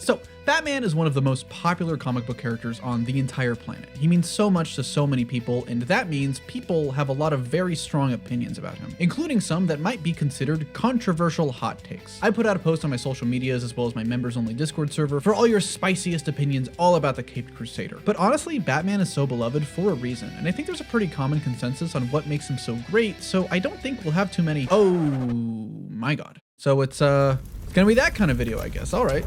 So Batman is one of the most popular comic book characters on the entire planet. He means so much to so many people, and that means people have a lot of very strong opinions about him, including some that might be considered controversial hot takes. I put out a post on my social medias as well as my members only Discord server for all your spiciest opinions all about the Caped Crusader. But honestly, Batman is so beloved for a reason, and I think there's a pretty common consensus on what makes him so great, so I don't think we'll have too many, oh my god. So it's gonna be that kind of video, I guess. All right.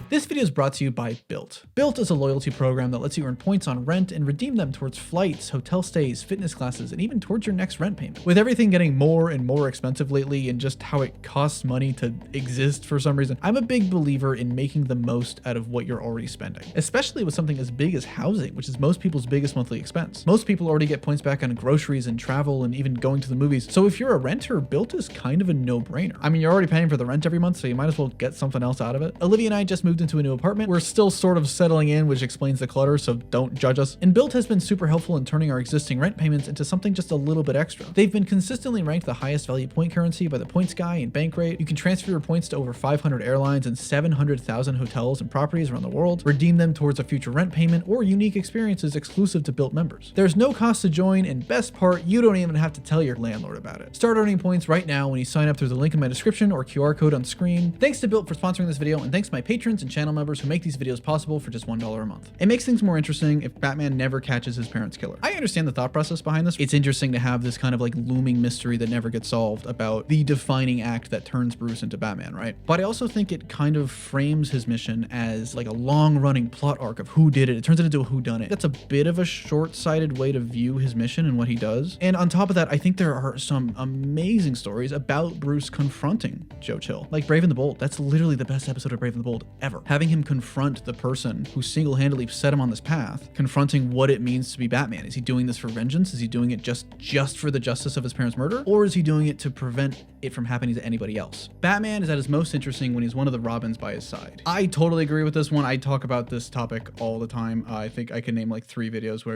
This video is brought to you by Bilt. Bilt is a loyalty program that lets you earn points on rent and redeem them towards flights, hotel stays, fitness classes, and even towards your next rent payment. With everything getting more and more expensive lately and just how it costs money to exist for some reason, I'm a big believer in making the most out of what you're already spending, especially with something as big as housing, which is most people's biggest monthly expense. Most people already get points back on groceries and travel and even going to the movies, so if you're a renter, Bilt is kind of a no-brainer. I mean, you're already paying for the rent every month, so you might as well get something else out of it. Olivia and I just moved into a new apartment. We're still sort of settling in, which explains the clutter, so don't judge us. And Bilt has been super helpful in turning our existing rent payments into something just a little bit extra. They've been consistently ranked the highest value point currency by the Points Guy and Bankrate. You can transfer your points to over 500 airlines and 700,000 hotels and properties around the world, redeem them towards a future rent payment or unique experiences exclusive to Bilt members. There's no cost to join, and best part, you don't even have to tell your landlord about it. Start earning points right now when you sign up through the link in my description or QR code on screen. Thanks to Bilt for sponsoring this video, and thanks to my patrons and channel members who make these videos possible for just $1 a month. It makes things more interesting if Batman never catches his parents' killer. I understand the thought process behind this. It's interesting to have this kind of like looming mystery that never gets solved about the defining act that turns Bruce into Batman, right? But I also think it kind of frames his mission as like a long-running plot arc of who did it. It turns it into a whodunit. That's a bit of a short-sighted way to view his mission and what he does. And on top of that, I think there are some amazing stories about Bruce confronting Joe Chill. Like Brave and the Bold. That's literally the best episode of Brave and the Bold ever. Having him confront the person who single-handedly set him on this path, confronting what it means to be Batman. Is he doing this for vengeance? Is he doing it just for the justice of his parents' murder? Or is he doing it to prevent it from happening to anybody else? Batman is at his most interesting when he's one of the Robins by his side. I totally agree with this one. I talk about this topic all the time. I think I can name like 3 videos where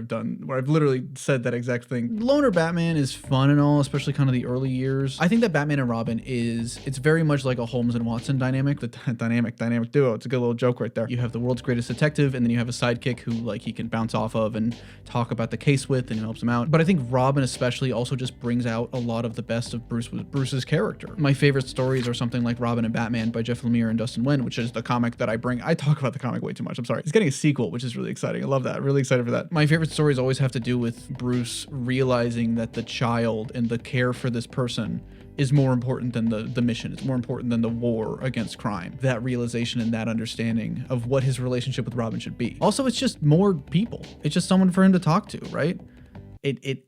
I've literally said that exact thing. Loner Batman is fun and all, especially kind of the early years. I think that Batman and Robin it's very much like a Holmes and Watson dynamic, the dynamic duo. It's a good little joke right there. You have the world's greatest detective, and then you have a sidekick who like he can bounce off of and talk about the case with and helps him out. But I think Robin especially also just brings out a lot of the best of Bruce's character. My favorite stories are something like Robin and Batman by Jeff Lemire and Dustin Nguyen, which is the comic that I bring. I talk about the comic way too much. I'm sorry. It's getting a sequel, which is really exciting. I love that. Really excited for that. My favorite stories always have to do with Bruce realizing that the child and the care for this person is more important than the mission. It's more important than the war against crime. That realization and that understanding of what his relationship with Robin should be. Also, it's just more people. It's just someone for him to talk to, right?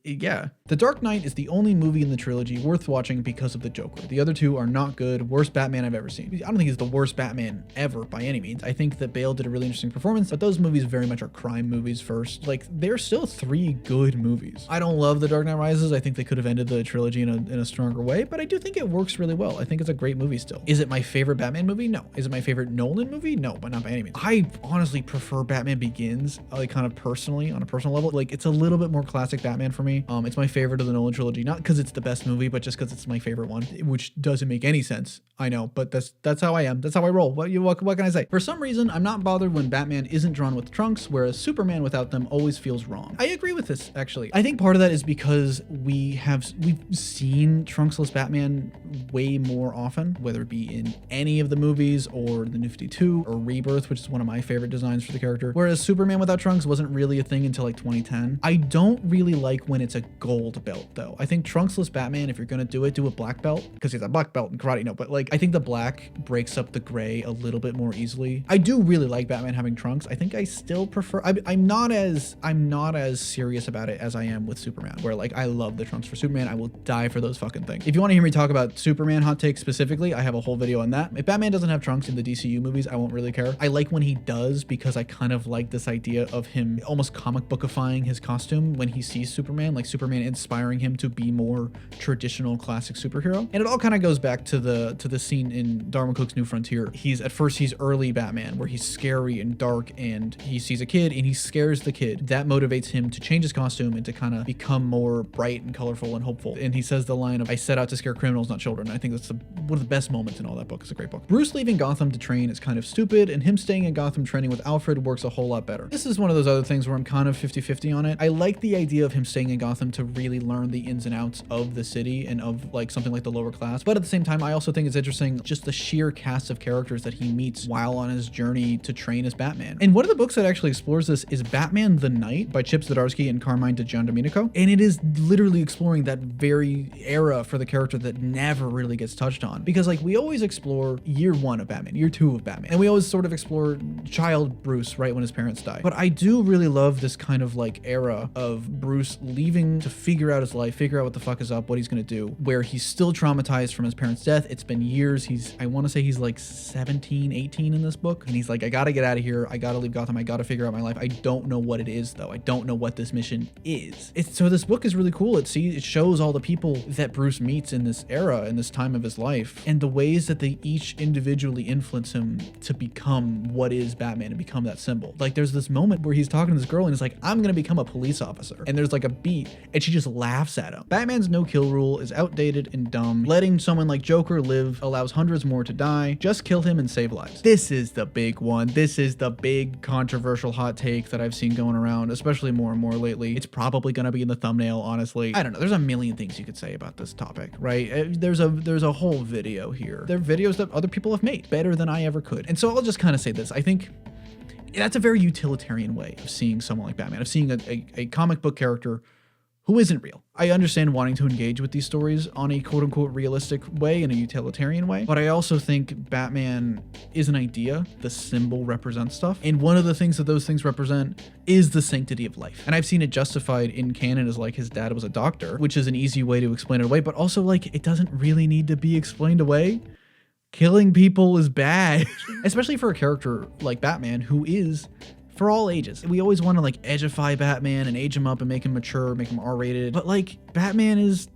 Yeah. The Dark Knight is the only movie in the trilogy worth watching because of the Joker. The other 2 are not good. Worst Batman I've ever seen. I don't think he's the worst Batman ever by any means. I think that Bale did a really interesting performance, but those movies very much are crime movies first. Like, they're still 3 good movies. I don't love The Dark Knight Rises. I think they could have ended the trilogy in a stronger way, but I do think it works really well. I think it's a great movie still. Is it my favorite Batman movie? No. Is it my favorite Nolan movie? No, but not by any means. I honestly prefer Batman Begins, like kind of personally, on a personal level. Like, it's a little bit more classic Batman for me. It's my favorite of the Nolan trilogy, not because it's the best movie, but just because it's my favorite one, which doesn't make any sense. I know, but that's how I am. That's how I roll. What can I say? For some reason, I'm not bothered when Batman isn't drawn with trunks, whereas Superman without them always feels wrong. I agree with this, actually. I think part of that is because we've seen trunksless Batman way more often, whether it be in any of the movies or the New 52 or Rebirth, which is one of my favorite designs for the character. Whereas Superman without trunks wasn't really a thing until like 2010. I don't really like when it's a gold belt though. I think trunksless Batman, if you're gonna do it, do a black belt, because he's a black belt in karate. No, but like I think the black breaks up the gray a little bit more easily. I do really like Batman having trunks. I think I still prefer. I'm not as serious about it as I am with Superman, where like I love the trunks for Superman. I will die for those fucking things. If you want to hear me talk about Superman hot takes specifically, I have a whole video on that. If Batman doesn't have trunks in the DCU movies, I won't really care. I like when he does, because I kind of like this idea of him almost comic bookifying his costume when he sees Superman, like Superman inspiring him to be more traditional classic superhero. And it all kind of goes back to the this scene in Darwin Cook's New Frontier. At first he's early Batman, where he's scary and dark, and he sees a kid and he scares the kid. That motivates him to change his costume and to kind of become more bright and colorful and hopeful. And he says the line of, "I set out to scare criminals, not children." I think that's one of the best moments in all that book. It's a great book. Bruce leaving Gotham to train is kind of stupid, and him staying in Gotham training with Alfred works a whole lot better. This is one of those other things where I'm kind of 50-50 on it. I like the idea of him staying in Gotham to really learn the ins and outs of the city and of like something like the lower class. But at the same time, I also think it's interesting just the sheer cast of characters that he meets while on his journey to train as Batman. And one of the books that actually explores this is Batman the Knight by Chip Zdarsky and Carmine DiGiandomenico. And it is literally exploring that very era for the character that never really gets touched on. Because like we always explore year 1 of Batman, year 2 of Batman, and we always sort of explore child Bruce right when his parents die. But I do really love this kind of like era of Bruce leaving to figure out his life, figure out what the fuck is up, what he's gonna do, where he's still traumatized from his parents' death. It's been years. I want to say he's like 17, 18 in this book. And he's like, I gotta get out of here. I gotta leave Gotham. I gotta figure out my life. I don't know what it is though. I don't know what this mission is. So this book is really cool. It shows all the people that Bruce meets in this era, in this time of his life, and the ways that they each individually influence him to become what is Batman and become that symbol. Like there's this moment where he's talking to this girl and he's like, I'm gonna become a police officer. And there's like a beat and she just laughs at him. Batman's no-kill rule is outdated and dumb. Letting someone like Joker live allows hundreds more to die. Just kill him and save lives. This is the big one. This is the big controversial hot take that I've seen going around, especially more and more lately. It's probably gonna be in the thumbnail, honestly. I don't know. There's a million things you could say about this topic, right? There's a whole video here. There are videos that other people have made better than I ever could. And so I'll just kind of say this. I think that's a very utilitarian way of seeing someone like Batman, of seeing a comic book character who isn't real. I understand wanting to engage with these stories on a quote-unquote realistic way, in a utilitarian way, but I also think Batman is an idea. The symbol represents stuff, and one of the things that those things represent is the sanctity of life. And I've seen it justified in canon as like his dad was a doctor, which is an easy way to explain it away, but also like it doesn't really need to be explained away. Killing people is bad, especially for a character like Batman who is for all ages. We always want to like edgify Batman and age him up and make him mature, make him R-rated, but like Batman is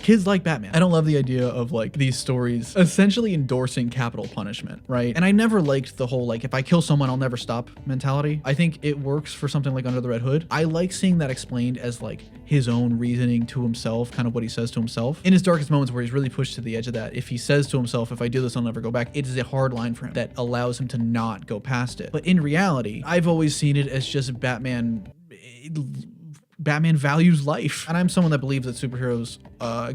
kids like Batman. I don't love the idea of like these stories essentially endorsing capital punishment, right? And I never liked the whole like if I kill someone I'll never stop mentality. I think it works for something like Under the Red Hood. I like seeing that explained as like his own reasoning to himself, kind of what he says to himself in his darkest moments, where he's really pushed to the edge of that. If he says to himself, if I do this I'll never go back, it is a hard line for him that allows him to not go past it. But in reality, I've always seen it as just Batman values life. And I'm someone that believes that superheroes,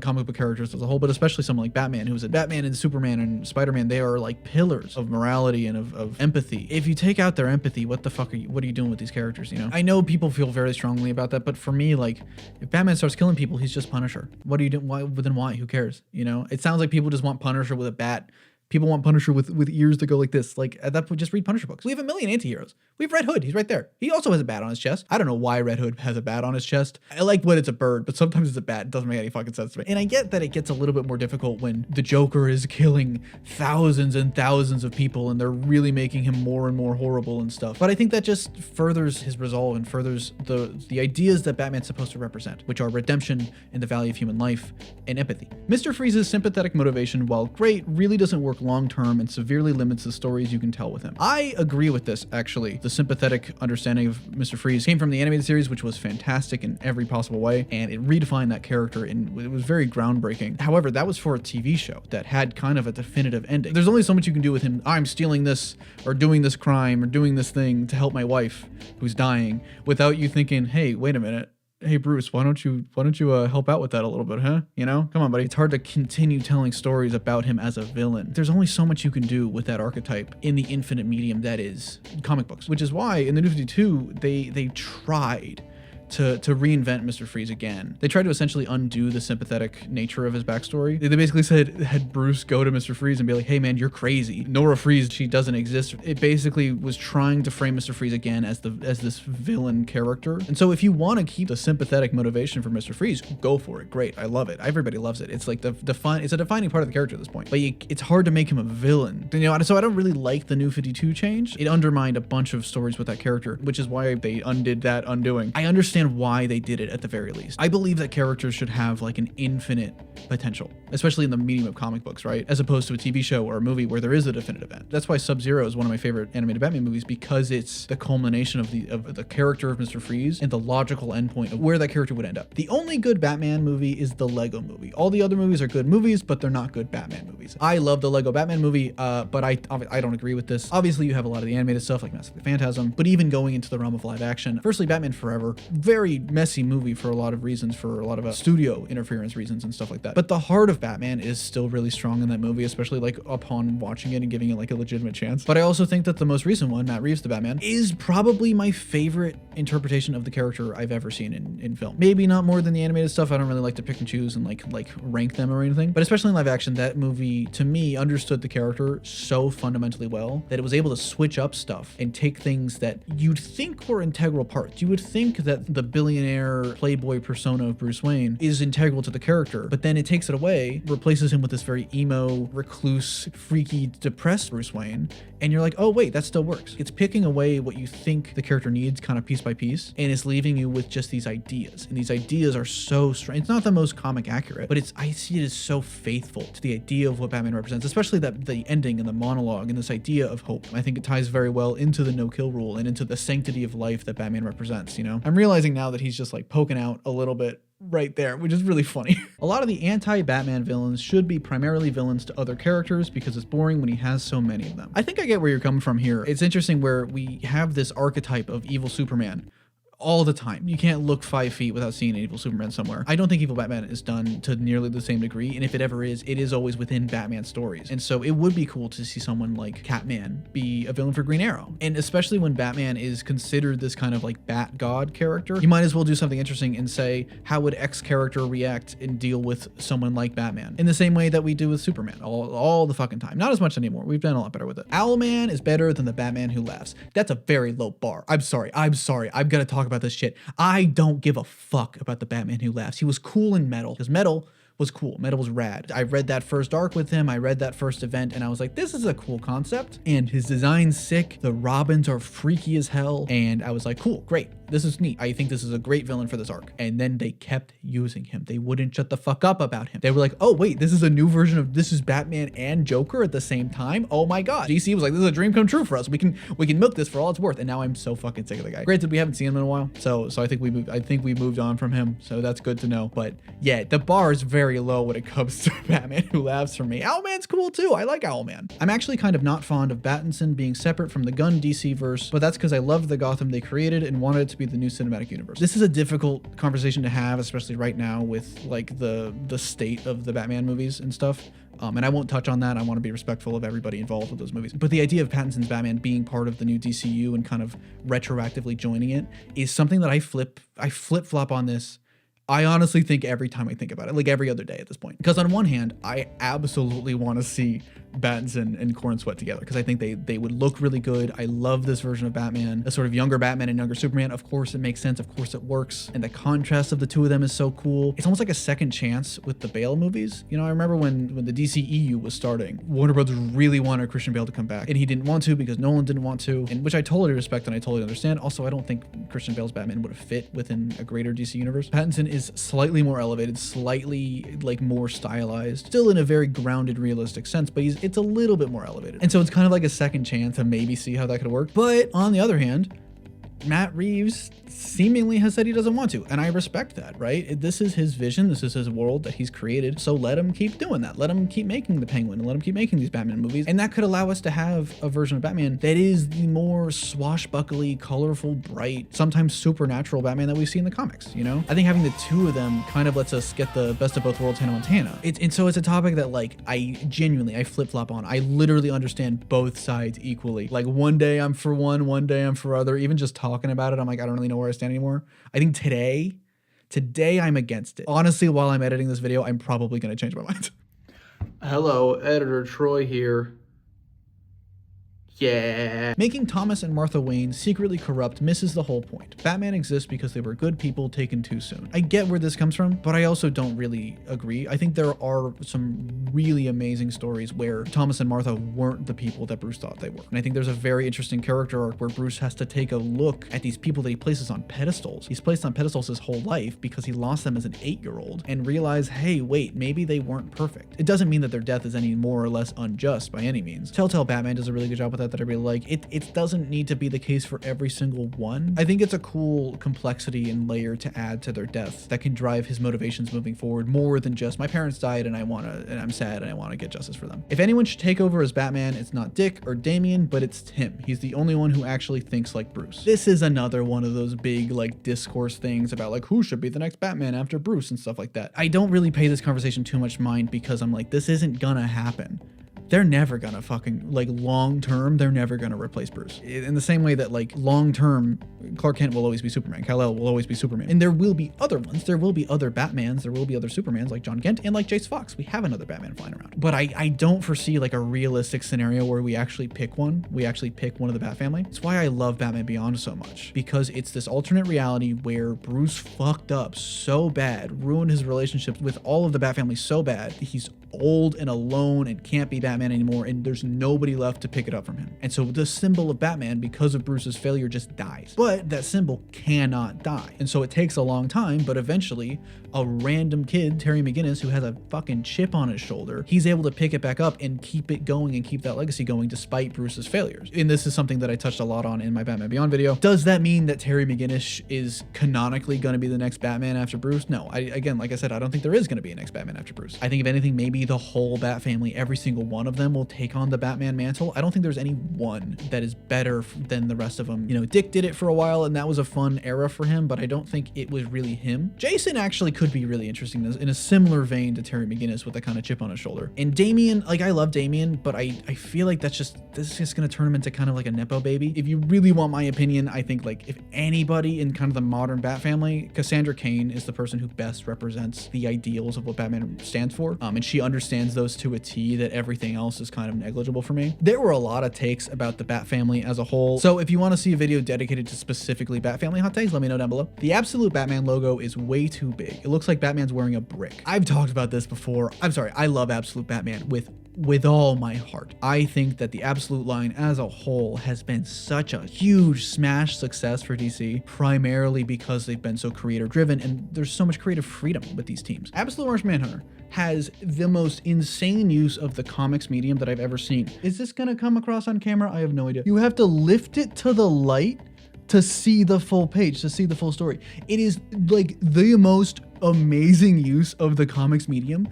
comic book characters as a whole, but especially someone like Batman, who's a Batman and Superman and Spider-Man, they are like pillars of morality and of empathy. If you take out their empathy, what are you doing with these characters, you know? I know people feel very strongly about that, but for me, like, if Batman starts killing people, he's just Punisher. What are you doing? Why? Who cares? You know? It sounds like people just want Punisher with a bat. People want Punisher with ears that go like this. Like, at that point, just read Punisher books. We have a million anti-heroes. We have Red Hood. He's right there. He also has a bat on his chest. I don't know why Red Hood has a bat on his chest. I like when it's a bird, but sometimes it's a bat. It doesn't make any fucking sense to me. And I get that it gets a little bit more difficult when the Joker is killing thousands and thousands of people and they're really making him more and more horrible and stuff. But I think that just furthers his resolve and furthers the ideas that Batman's supposed to represent, which are redemption and the value of human life and empathy. Mr. Freeze's sympathetic motivation, while great, really doesn't work long-term and severely limits the stories you can tell with him. I agree with this, actually. The sympathetic understanding of Mr. Freeze came from the animated series, which was fantastic in every possible way, and it redefined that character, and it was very groundbreaking. However, that was for a TV show that had kind of a definitive ending. There's only so much you can do with him. I'm stealing this, or doing this crime, or doing this thing to help my wife who's dying, without you thinking, hey, wait a minute. Hey Bruce, why don't you help out with that a little bit, huh? You know, come on, buddy. It's hard to continue telling stories about him as a villain. There's only so much you can do with that archetype in the infinite medium that is comic books, which is why in the New 52 they tried to reinvent Mr. Freeze again. They tried to essentially undo the sympathetic nature of his backstory. They basically had Bruce go to Mr. Freeze and be like, hey man, you're crazy. Nora Freeze, she doesn't exist. It basically was trying to frame Mr. Freeze again as this villain character. And so if you want to keep the sympathetic motivation for Mr. Freeze, go for it. Great. I love it. Everybody loves it. It's like it's a defining part of the character at this point. But it's hard to make him a villain. You know, so I don't really like the New 52 change. It undermined a bunch of stories with that character, which is why they undid that undoing. I understand understand why they did it at the very least. I believe that characters should have like an infinite potential, especially in the medium of comic books, right? As opposed to a TV show or a movie where there is a definitive end. That's why Sub-Zero is one of my favorite animated Batman movies, because it's the culmination of the character of Mr. Freeze and the logical endpoint of where that character would end up. The only good Batman movie is the Lego movie. All the other movies are good movies, but they're not good Batman movies. I love the Lego Batman movie, but I don't agree with this. Obviously, you have a lot of the animated stuff like Mask of the Phantasm, but even going into the realm of live action, firstly, Batman Forever, very messy movie for a lot of reasons, for a lot of studio interference reasons and stuff like that. But the heart of Batman is still really strong in that movie, especially like upon watching it and giving it like a legitimate chance. But I also think that the most recent one, Matt Reeves' The Batman, is probably my favorite interpretation of the character I've ever seen in film. Maybe not more than the animated stuff. I don't really like to pick and choose and like rank them or anything, but especially in live action, that movie to me understood the character so fundamentally well that it was able to switch up stuff and take things that you'd think were integral parts. You would think that the billionaire playboy persona of Bruce Wayne is integral to the character, but then it takes it away, replaces him with this very emo, recluse, freaky, depressed Bruce Wayne, and you're like, oh wait, that still works. It's picking away what you think the character needs kind of piece by piece, and it's leaving you with just these ideas. And these ideas are so strange. It's not the most comic accurate, but I see it as so faithful to the idea of what Batman represents, especially the ending and the monologue and this idea of hope. I think it ties very well into the no-kill rule and into the sanctity of life that Batman represents, you know? I'm realizing now that he's just like poking out a little bit right there, which is really funny. A lot of the anti-Batman villains should be primarily villains to other characters because it's boring when he has so many of them. I think I get where you're coming from here. It's interesting where we have this archetype of evil Superman all the time. You can't look 5 feet without seeing an evil Superman somewhere. I don't think evil Batman is done to nearly the same degree, and if it ever is, it is always within Batman stories. And so it would be cool to see someone like Catman be a villain for Green Arrow. And especially when Batman is considered this kind of like bat god character, you might as well do something interesting and say, how would X character react and deal with someone like Batman? In the same way that we do with Superman all the fucking time. Not as much anymore. We've done a lot better with it. Owlman is better than the Batman who laughs. That's a very low bar. I'm sorry. I've got to talk about this shit. I don't give a fuck about the Batman who laughs. He was cool in Metal, because Metal was cool. Metal was rad. I read that first arc with him. I read that first event and I was like, this is a cool concept. And his design's sick. The Robins are freaky as hell. And I was like, cool, great. This is neat. I think this is a great villain for this arc. And then they kept using him. They wouldn't shut the fuck up about him. They were like, oh wait, this is a new version of, this is Batman and Joker at the same time. Oh my God. DC was like, this is a dream come true for us. We can milk this for all it's worth. And now I'm so fucking sick of the guy. Granted, we haven't seen him in a while. So I think we moved on from him. So that's good to know. But yeah, the bar is very low when it comes to Batman who laughs for me. Owlman's cool too. I like Owlman. I'm actually kind of not fond of Pattinson being separate from the Gunn DC verse, but that's because I love the Gotham they created and wanted it to be the new cinematic universe. This is a difficult conversation to have, especially right now with like the state of the Batman movies and stuff. And I won't touch on that. I want to be respectful of everybody involved with those movies. But the idea of Pattinson's Batman being part of the new DCU and kind of retroactively joining it is something that I flip-flop on this. I honestly think every time I think about it, like every other day at this point. Because on one hand, I absolutely want to see Pattinson and Corn Sweat together because I think they would look really good. I love this version of Batman, a sort of younger Batman and younger Superman. Of course it makes sense. Of course it works. And the contrast of the two of them is so cool. It's almost like a second chance with the Bale movies. You know, I remember when the DCEU was starting, Warner Brothers really wanted Christian Bale to come back and he didn't want to because Nolan didn't want to, and which I totally respect and I totally understand. Also, I don't think Christian Bale's Batman would have fit within a greater DC universe. Pattinson is slightly more elevated, slightly like more stylized, still in a very grounded, realistic sense, but it's a little bit more elevated. And so it's kind of like a second chance to maybe see how that could work. But on the other hand, Matt Reeves seemingly has said he doesn't want to, and I respect that, right? This is his vision, this is his world that he's created, so let him keep doing that. Let him keep making the Penguin, and let him keep making these Batman movies, and that could allow us to have a version of Batman that is the more swashbuckly, colorful, bright, sometimes supernatural Batman that we see in the comics, you know? I think having the two of them kind of lets us get the best of both worlds, Hannah Montana. And so it's a topic that like, I flip-flop on. I literally understand both sides equally. Like one day I'm for one day I'm for other. Even just talking about it, I'm like, I don't really know where I stand anymore. I think today I'm against it. Honestly, while I'm editing this video, I'm probably going to change my mind. Hello, editor Troy here. Yeah. Making Thomas and Martha Wayne secretly corrupt misses the whole point. Batman exists because they were good people taken too soon. I get where this comes from, but I also don't really agree. I think there are some really amazing stories where Thomas and Martha weren't the people that Bruce thought they were. And I think there's a very interesting character arc where Bruce has to take a look at these people that he places on pedestals. He's placed on pedestals his whole life because he lost them as an 8-year-old and realized, hey, wait, maybe they weren't perfect. It doesn't mean that their death is any more or less unjust by any means. Telltale Batman does a really good job with that I really like. It doesn't need to be the case for every single one. I think it's a cool complexity and layer to add to their death that can drive his motivations moving forward more than just my parents died and I'm sad and I want to get justice for them. If anyone should take over as Batman, it's not Dick or Damian, but it's him. He's the only one who actually thinks like Bruce. This is another one of those big like discourse things about like who should be the next Batman after Bruce and stuff like that. I don't really pay this conversation too much mind because I'm like, this isn't gonna happen. They're never gonna fucking, like, long term, they're never gonna replace Bruce. In the same way that, like, long term, Clark Kent will always be Superman, Kal-El will always be Superman. And there will be other ones. There will be other Batmans, there will be other Supermans like John Kent and like Jace Fox. We have another Batman flying around. But I don't foresee like a realistic scenario where we actually pick one. We actually pick one of the Bat family. It's why I love Batman Beyond so much, because it's this alternate reality where Bruce fucked up so bad, ruined his relationships with all of the Bat family so bad. He's old and alone and can't be Batman anymore, and there's nobody left to pick it up from him. And so the symbol of Batman, because of Bruce's failure, just dies. But that symbol cannot die. And so it takes a long time, but eventually a random kid, Terry McGinnis, who has a fucking chip on his shoulder, he's able to pick it back up and keep it going and keep that legacy going despite Bruce's failures. And this is something that I touched a lot on in my Batman Beyond video. Does that mean that Terry McGinnis is canonically going to be the next Batman after Bruce? No. Again, like I said, I don't think there is going to be a next Batman after Bruce. I think if anything, maybe the whole Bat family, every single one of them will take on the Batman mantle. I don't think there's any one that is better than the rest of them. You know, Dick did it for a while and that was a fun era for him, but I don't think it was really him. Jason actually could be really interesting in a similar vein to Terry McGinnis with that kind of chip on his shoulder. And Damian, like, I love Damian, but I feel like this is just going to turn him into kind of like a Nepo baby. If you really want my opinion, I think like if anybody in kind of the modern Bat family, Cassandra Cain is the person who best represents the ideals of what Batman stands for. And she understands those to a T, that everything else is kind of negligible for me. There were a lot of takes about the Bat family as a whole. So if you want to see a video dedicated to specifically Bat family hot takes, let me know down below. The Absolute Batman logo is way too big. It looks like Batman's wearing a brick. I've talked about this before. I'm sorry, I love Absolute Batman with all my heart. I think that the Absolute line as a whole has been such a huge smash success for DC, primarily because they've been so creator driven and there's so much creative freedom with these teams. Absolute Martian Manhunter has the most insane use of the comics medium that I've ever seen. Is this gonna come across on camera? I have no idea. You have to lift it to the light to see the full page, to see the full story. It is like the most amazing use of the comics medium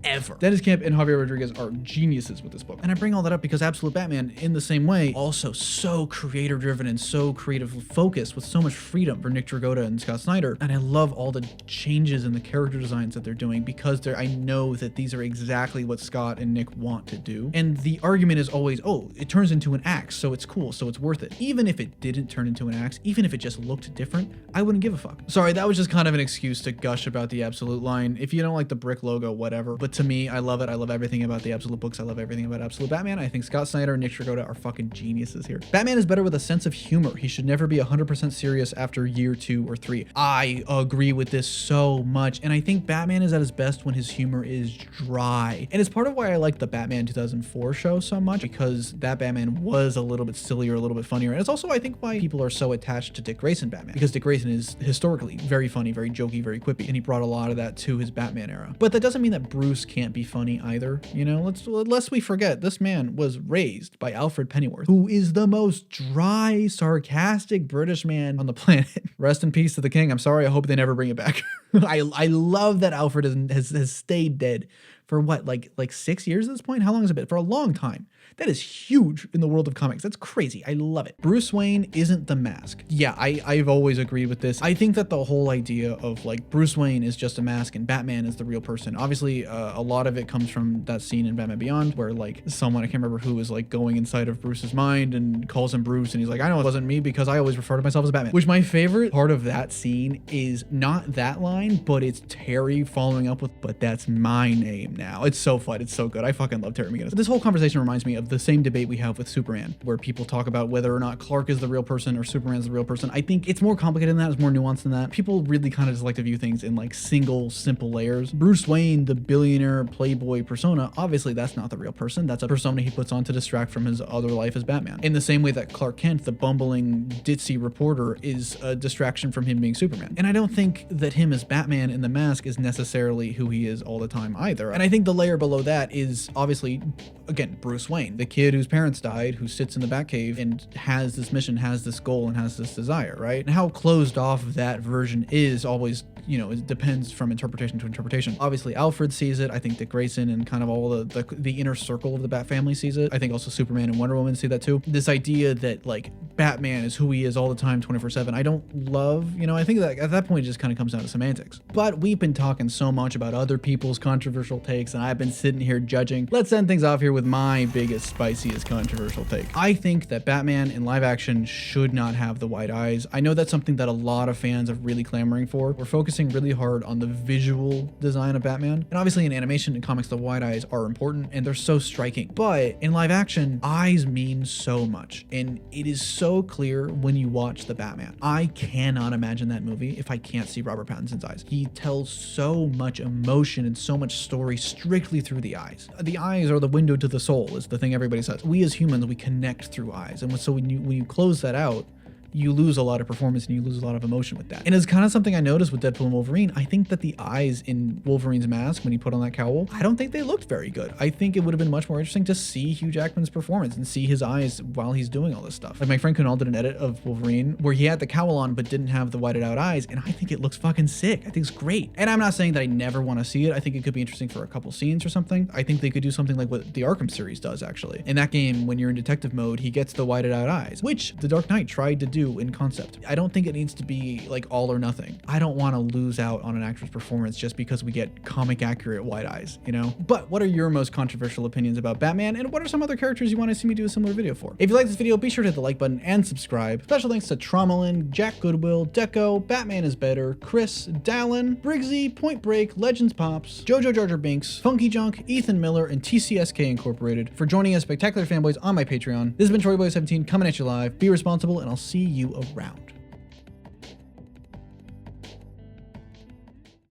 ever. Dennis Camp and Javier Rodriguez are geniuses with this book. And I bring all that up because Absolute Batman, in the same way, also so creator driven and so creative focused with so much freedom for Nick Dragotta and Scott Snyder. And I love all the changes in the character designs that they're doing because I know that these are exactly what Scott and Nick want to do. And the argument is always, oh, it turns into an axe, so it's cool, so it's worth it. Even if it didn't turn into an axe, even if it just looked different, I wouldn't give a fuck. Sorry, that was just kind of an excuse to gush about the Absolute line. If you don't like the brick logo, whatever. But to me, I love it. I love everything about the Absolute books. I love everything about Absolute Batman. I think Scott Snyder and Nick Dragotta are fucking geniuses here. Batman is better with a sense of humor. He should never be 100% serious after year 2 or 3. I agree with this so much. And I think Batman is at his best when his humor is dry. And it's part of why I like the Batman 2004 show so much, because that Batman was a little bit sillier, a little bit funnier. And it's also, I think, why people are so attached to Dick Grayson Batman, because Dick Grayson is historically very funny, very jokey, very quippy. And he brought a lot of that to his Batman era. But that doesn't mean that Bruce can't be funny either. You know, lest we forget, this man was raised by Alfred Pennyworth, who is the most dry, sarcastic British man on the planet. Rest in peace to the king. I'm sorry. I hope they never bring it back. I love that Alfred has stayed dead for what, like 6 years at this point? How long has it been? For a long time. That is huge in the world of comics. That's crazy. I love it. Bruce Wayne isn't the mask. Yeah, I've always agreed with this. I think that the whole idea of like Bruce Wayne is just a mask and Batman is the real person. Obviously, a lot of it comes from that scene in Batman Beyond where like someone, I can't remember who, is like going inside of Bruce's mind and calls him Bruce, and he's like, I know it wasn't me because I always refer to myself as Batman. Which my favorite part of that scene is not that line, but it's Terry following up with, but that's my name now. It's so fun. It's so good. I fucking love Terry McGinnis. This whole conversation reminds me of the same debate we have with Superman, where people talk about whether or not Clark is the real person or Superman's the real person. I think it's more complicated than that. It's more nuanced than that. People really kind of just like to view things in like single, simple layers. Bruce Wayne, the billionaire playboy persona, obviously that's not the real person. That's a persona he puts on to distract from his other life as Batman. In the same way that Clark Kent, the bumbling, ditzy reporter, is a distraction from him being Superman. And I don't think that him as Batman in the mask is necessarily who he is all the time either. And I think the layer below that is obviously, again, Bruce Wayne, the kid whose parents died, who sits in the Batcave and has this mission, has this goal, and has this desire, right? And how closed off that version is always, you know, it depends from interpretation to interpretation. Obviously, Alfred sees it. I think Dick Grayson and kind of all the inner circle of the Bat family sees it. I think also Superman and Wonder Woman see that too. This idea that like Batman is who he is all the time, 24/7, I don't love, you know, I think that at that point it just kind of comes down to semantics. But we've been talking so much about other people's controversial takes, and I've been sitting here judging. Let's end things off here with my biggest, spiciest controversial take. I think that Batman in live action should not have the white eyes. I know that's something that a lot of fans are really clamoring for. We're focusing really hard on the visual design of Batman. And obviously in animation and comics, the white eyes are important and they're so striking. But in live action, eyes mean so much. And it is so clear when you watch the Batman. I cannot imagine that movie if I can't see Robert Pattinson's eyes. He tells so much emotion and so much story strictly through the eyes. The eyes are the window to the soul, is the thing everybody says. We as humans, we connect through eyes. And so when you close that out, you lose a lot of performance and you lose a lot of emotion with that. And it's kind of something I noticed with Deadpool and Wolverine. I think that the eyes in Wolverine's mask, when he put on that cowl, I don't think they looked very good. I think it would have been much more interesting to see Hugh Jackman's performance and see his eyes while he's doing all this stuff. Like my friend Kunal did an edit of Wolverine where he had the cowl on but didn't have the whited out eyes, and I think it looks fucking sick. I think it's great. And I'm not saying that I never want to see it. I think it could be interesting for a couple scenes or something. I think they could do something like what the Arkham series does, actually. In that game, when you're in detective mode, he gets the whited out eyes, which The Dark Knight tried to do in concept. I don't think it needs to be like all or nothing. I don't want to lose out on an actor's performance just because we get comic accurate white eyes, you know? But what are your most controversial opinions about Batman, and what are some other characters you want to see me do a similar video for? If you like this video, be sure to hit the like button and subscribe. Special thanks to Traumalin, Jack Goodwill, Deco, Batman is Better, Chris, Dallin, Briggsy, Point Break, Legends Pops, Jojo Jar Jar Binks, Funky Junk, Ethan Miller, and TCSK Incorporated for joining us spectacular fanboys on my Patreon. This has been Troy Boy 17 coming at you live. Be responsible, and I'll see you around.